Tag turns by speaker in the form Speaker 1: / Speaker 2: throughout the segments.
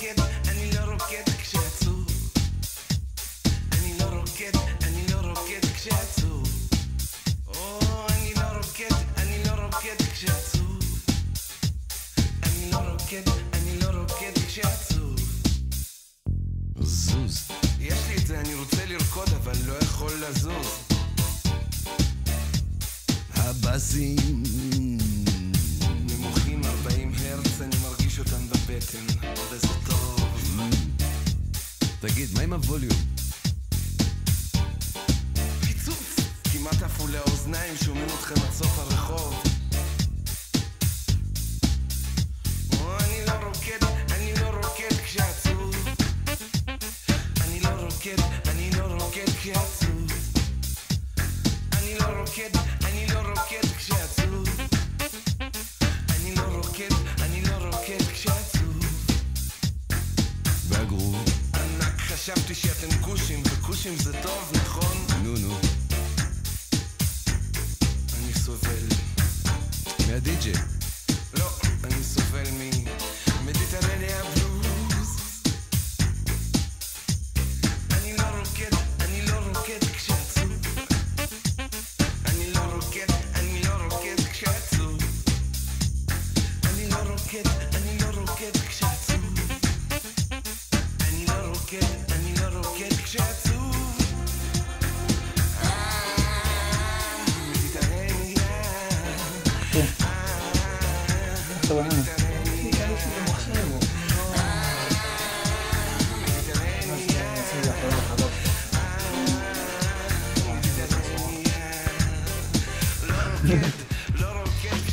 Speaker 1: רוקד, אני לא רוקד כשעצוב. אני לא רוקד, אני לא רוקד כשעצוב. אני לא רוקד, אני לא רוקד כשעצוב. אני לא רוקד, אני לא רוקד כשעצוב.
Speaker 2: זוז.
Speaker 1: יש לי את זה, אני רוצה לרקוד אבל לא יכול לזוז.
Speaker 2: הבאסים
Speaker 1: נמוכים 40 הרץ, אני מרגיש אותם בבטן, וזה טוב.
Speaker 2: תגיד, מה עם הווליום?
Speaker 1: פיצוץ, כמעט עפו לאוזניים, שומעים אתכם עד סוף הרחוב. אני לא רוקד, אני לא רוקד כשעצוב. אני לא רוקד, אני לא רוקד כשעצוב. אני לא רוקד, אני לא רוקד כשעצוב. אני לא רוקד, אני לא רוקד כשעצוב.
Speaker 2: והגרוב?
Speaker 1: ענק, חשבתי שאתם קושים, וקושים זה טוב, נכון?
Speaker 2: נו.
Speaker 1: אני סובל.
Speaker 2: מהדי-ג'יי.
Speaker 1: לא, אני סובל ממדיטרניה בלוז. אני לא רוקד, אני לא רוקד כשעצוב. אני לא רוקד, אני לא רוקד כשעצוב. אני לא רוקד, אני לא רוקד כשעצוב. אני לא רוקד, אני לא רוקד כשעצוב.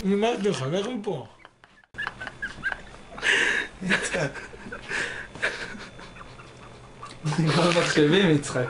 Speaker 3: אמרתי לך, לך מפה.
Speaker 4: יצחק. נגמר מחשבים, יצחק.